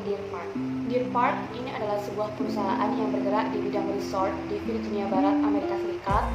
Deer Park. Deer Park ini adalah sebuah perusahaan yang bergerak di bidang resort di Virginia Barat, Amerika Serikat,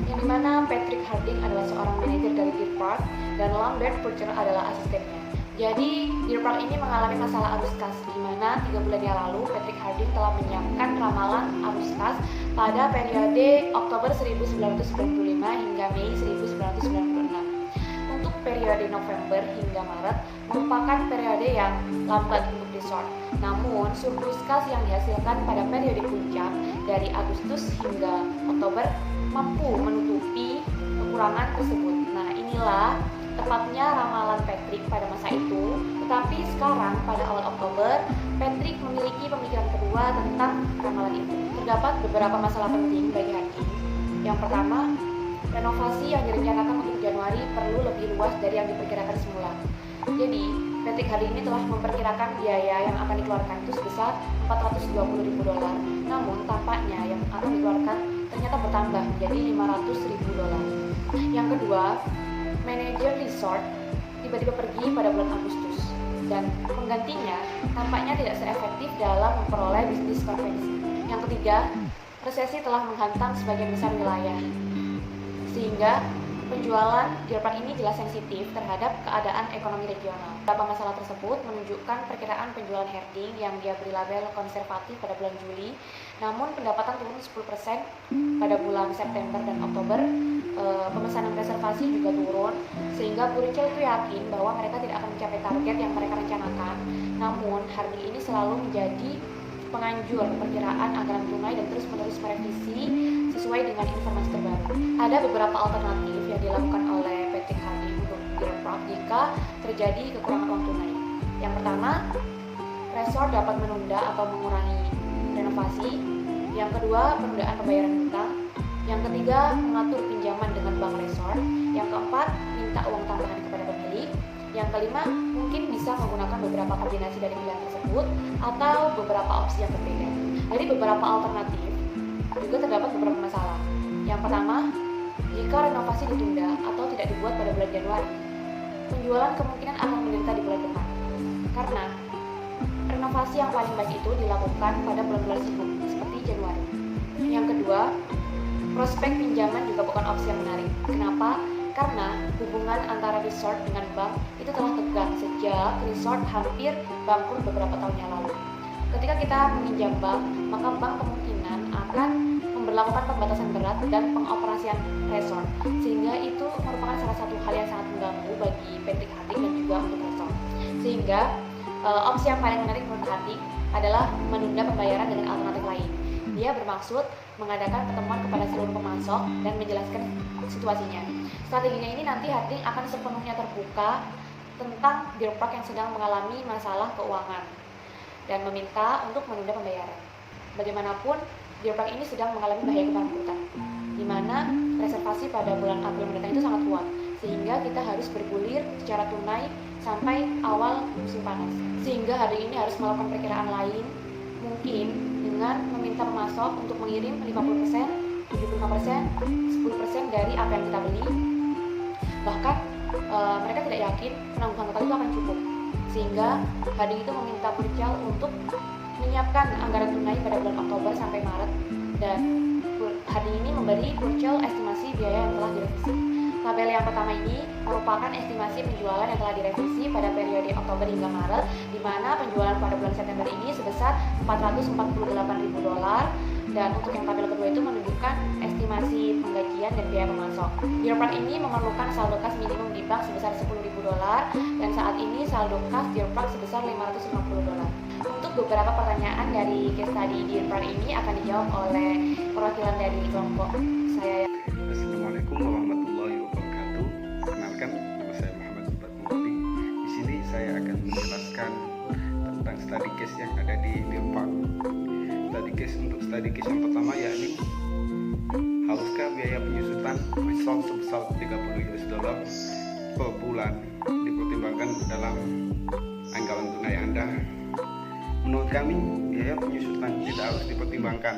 yang dimana Patrick Harding adalah seorang manajer dari Deer Park dan Lambert Purcell adalah asistennya. Jadi Deer Park ini mengalami masalah arus kas, di mana 3 bulan yang lalu Patrick Harding telah menyiapkan ramalan arus kas pada periode Oktober 1995 hingga Mei 1996. Untuk periode November hingga Maret merupakan periode yang lambat untuk resort. Namun, surplus kas yang dihasilkan pada periode puncak dari Agustus hingga Oktober mampu menutupi kekurangan tersebut. Nah, inilah tepatnya ramalan Patrick pada masa itu. Tetapi sekarang pada awal Oktober, Patrick memiliki pemikiran kedua tentang ramalan itu. Terdapat beberapa masalah penting bagi Harding. Yang pertama, renovasi yang direncanakan untuk Januari perlu lebih luas dari yang diperkirakan semula. Jadi, Patrick Harding ini telah memperkirakan biaya yang akan dikeluarkan itu sebesar $420.000. Namun, tampaknya yang akan dikeluarkan ternyata bertambah menjadi $500.000. Yang kedua, manajer resort tiba-tiba pergi pada bulan Agustus dan penggantinya tampaknya tidak seefektif dalam memperoleh bisnis konvensi. Yang ketiga, resesi telah menghantam sebagian besar wilayah, sehingga penjualan Deer Park ini jelas sensitif terhadap keadaan ekonomi regional. Beberapa masalah tersebut menunjukkan perkiraan penjualan Harding yang dia beri label konservatif pada bulan Juli, namun pendapatan turun 10% pada bulan September dan Oktober. Pemesanan reservasi juga turun, sehingga Purcell itu yakin bahwa mereka tidak akan mencapai target yang mereka rencanakan. Namun, Harding ini selalu menjadi penganjur perkiraan anggaran tunai dan terus-menerus merevisi sesuai dengan informasi terbaru. Ada beberapa alternatif yang dilakukan oleh Patrick Harding untuk Deer Park jika terjadi kekurangan uang tunai. Yang pertama, resort dapat menunda atau mengurangi renovasi. Yang kedua, penundaan pembayaran hutang. Yang ketiga, mengatur pinjaman dengan bank resort. Yang keempat, minta uang tambahan kepada pemilik. Yang kelima, mungkin bisa menggunakan beberapa kombinasi dari pilihan tersebut atau beberapa opsi yang berbeda. Dari beberapa alternatif, juga terdapat beberapa masalah. Yang pertama, jika renovasi ditunda atau tidak dibuat pada bulan Januari, penjualan kemungkinan akan menderita di bulan depan. Karena renovasi yang paling baik itu dilakukan pada bulan-bulan sibuk, seperti Januari. Yang kedua, prospek pinjaman juga bukan opsi yang menarik. Kenapa? Karena hubungan antara resort dengan bank itu telah tegang sejak resort hampir bangkrut beberapa tahun yang lalu. Ketika kita meminjam bank, maka bank kemungkinan akan memberlakukan pembatasan berat dan pengoperasian resort, sehingga itu merupakan salah satu hal yang sangat mengganggu bagi Patrick Harding dan juga untuk resort. Sehingga opsi yang paling menarik menurut Harding adalah menunda pembayaran dengan alternatif lain. Dia bermaksud mengadakan pertemuan kepada seluruh pemasok dan menjelaskan situasinya. Strateginya ini nanti Harding akan sepenuhnya terbuka tentang Deer Park yang sedang mengalami masalah keuangan dan meminta untuk menunda pembayaran. Bagaimanapun, Deer Park ini sedang mengalami bahaya kebangkrutan, di mana reservasi pada bulan April mendatang itu sangat kuat, sehingga kita harus bergulir secara tunai sampai awal musim panas. Sehingga hari ini harus melakukan perkiraan lain, mungkin dengan meminta pemasok untuk mengirim 50%, 75%, 10% dari apa yang kita beli. Bahkan mereka tidak yakin penangguhan total itu akan cukup, sehingga Harding itu meminta Purcell untuk menyiapkan anggaran tunai pada bulan Oktober sampai Maret, dan Harding ini memberi Purcell estimasi biaya yang telah direvisi. Tabel yang pertama ini merupakan estimasi penjualan yang telah direvisi pada periode Oktober hingga Maret, di mana penjualan pada bulan September ini sebesar $448.000, dan untuk yang tabel kedua itu menunjukkan estimasi penggajian dan biaya pemasok. Deer Park ini memerlukan saldo kas minimum di bank sebesar $10.000, dan saat ini saldo kas Deer Park sebesar $550. Untuk beberapa pertanyaan dari case study Deer Park ini akan dijawab oleh perwakilan dari kelompok saya. Assalamualaikum warahmatullahi wabarakatuh. Perkenalkan, nama saya Muhammad Subhatullah. Di sini saya akan menjelaskan tentang study case yang ada di Deer Park. Untuk study case yang pertama yakni, haruskah biaya penyusutan resort sebesar $30 per bulan dipertimbangkan dalam anggaran tunai Anda? Menurut kami, biaya penyusutan tidak harus dipertimbangkan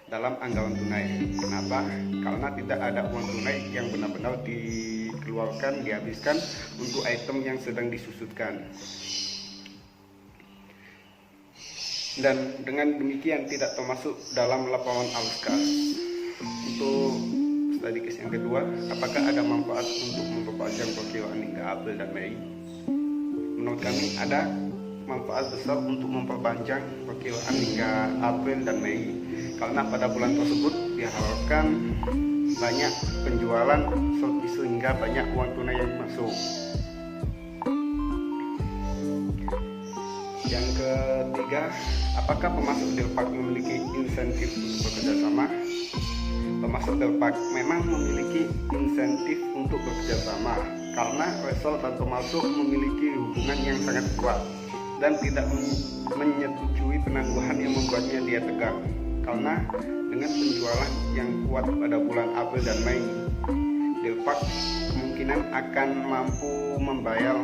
dalam anggaran tunai. Kenapa? Karena tidak ada uang tunai yang benar-benar dikeluarkan, dihabiskan untuk item yang sedang disusutkan. dan dengan demikian tidak termasuk dalam laporan arus kas. Untuk studi case yang kedua, apakah ada manfaat untuk memperpanjang perkiraan hingga April dan Mei? Menurut kami ada manfaat besar untuk memperpanjang perkiraan hingga April dan Mei, karena pada bulan tersebut diharapkan banyak penjualan sehingga banyak uang tunai yang masuk. Yang ketiga, apakah pemasok deal park memiliki insentif untuk bekerja sama? Pemasok deal park memang memiliki insentif untuk bekerja sama karena resort dan pemasok memiliki hubungan yang sangat kuat dan tidak menyetujui penangguhan yang membuatnya dia tegang. Karena dengan penjualan yang kuat pada bulan April dan Mei, deal park kemungkinan akan mampu membayar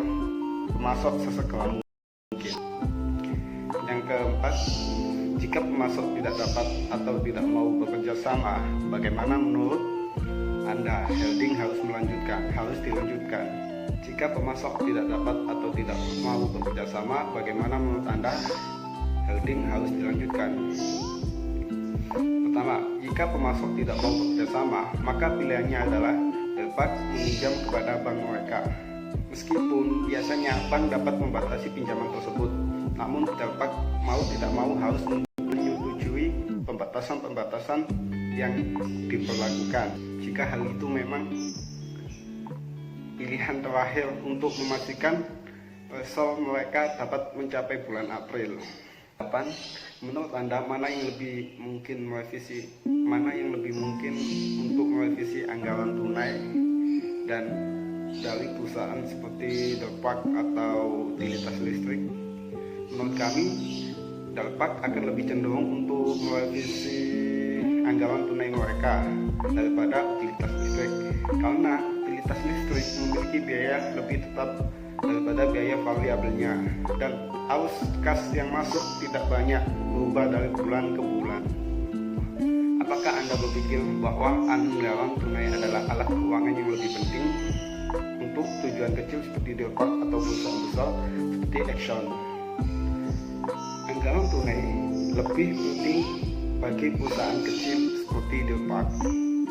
pemasok sesegera mungkin. Yang keempat, jika pemasok tidak dapat atau tidak mau bekerja sama, bagaimana menurut Anda? Holding harus dilanjutkan. Jika pemasok tidak dapat atau tidak mau bekerja sama, bagaimana menurut Anda? Holding harus dilanjutkan. Pertama, jika pemasok tidak mau bekerja sama, maka pilihannya adalah dapat meminjam kepada bank mereka. Meskipun biasanya bank dapat membatasi pinjaman tersebut, namun dapat mau tidak mau harus menyetujui pembatasan-pembatasan yang diberlakukan. Jika hal itu memang pilihan terakhir untuk memastikan result mereka dapat mencapai bulan April. Menurut Anda mana yang lebih mungkin untuk merevisi anggaran tunai dan dari perusahaan seperti Delpak atau utilitas listrik? Menurut kami, Delpak akan lebih cenderung untuk merevisi anggaran tunai mereka daripada utilitas listrik, karena utilitas listrik memiliki biaya lebih tetap daripada biaya variabelnya, dan arus kas yang masuk tidak banyak berubah dari bulan ke bulan. Apakah Anda berpikir bahwa anggaran tunai adalah alat keuangan yang lebih penting untuk tujuan kecil seperti Delpak atau perusahaan besar seperti Exxon? Anggaran tunai lebih penting bagi perusahaan kecil seperti Delpak,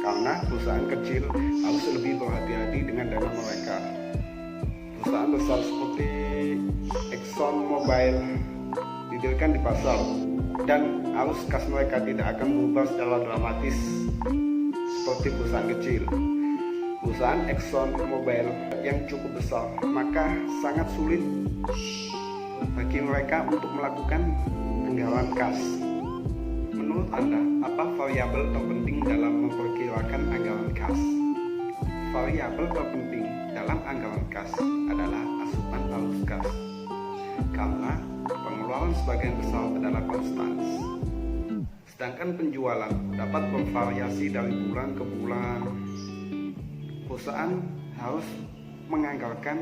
karena perusahaan kecil harus lebih berhati-hati dengan dana mereka. Perusahaan besar seperti Exxon Mobil didirikan di pasar dan arus kas mereka tidak akan berubah secara dramatis seperti perusahaan kecil. Perusahaan Exxon Mobil yang cukup besar, maka sangat sulit bagi mereka untuk melakukan anggaran kas. Menurut Anda, apa variabel terpenting dalam memperkirakan anggaran kas? Variabel terpenting dalam anggaran kas adalah asupan arus kas, karena pengeluaran sebagian besar adalah konstan. Sedangkan penjualan dapat bervariasi dari bulan ke bulan. Perusahaan harus menganggarkan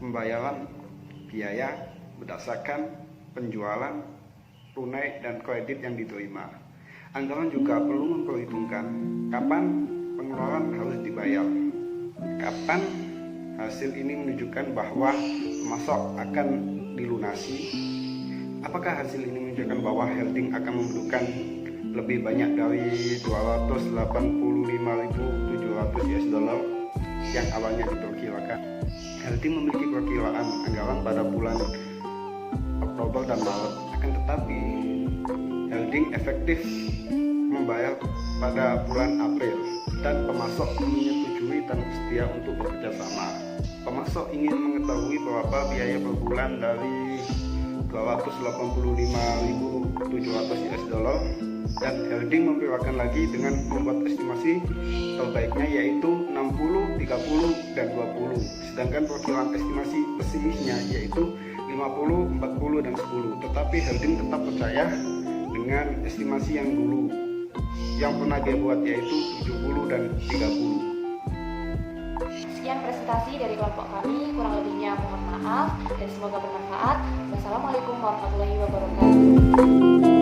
pembayaran biaya berdasarkan penjualan, tunai, dan kredit yang diterima. Anggaran juga perlu memperhitungkan kapan pengeluaran harus dibayar, kapan hasil ini menunjukkan bahwa pemasok akan dilunasi, apakah hasil ini menunjukkan bahwa holding akan membutuhkan lebih banyak dari 285.700 US dollar yang awalnya diperkirakan. Holding memiliki perkiraan anggaran pada bulan Oktober dan Maret, akan tetapi holding efektif membayar pada bulan April dan pemasok menyetujui dan setia untuk bekerja sama. Pemasok ingin mengetahui berapa biaya per bulan dari 285.700 US dollar, dan holding memperkirakan lagi dengan membuat estimasi terbaiknya yaitu 60, 30, dan 20. Sedangkan perkiraan estimasi pesimisnya yaitu 50, 40, dan 10. Tetapi holding tetap percaya dengan estimasi yang dulu yang pernah dia buat yaitu 70 dan 30. Sekian presentasi dari kelompok kami, kurang lebihnya mohon maaf dan semoga bermanfaat. Wassalamualaikum warahmatullahi wabarakatuh.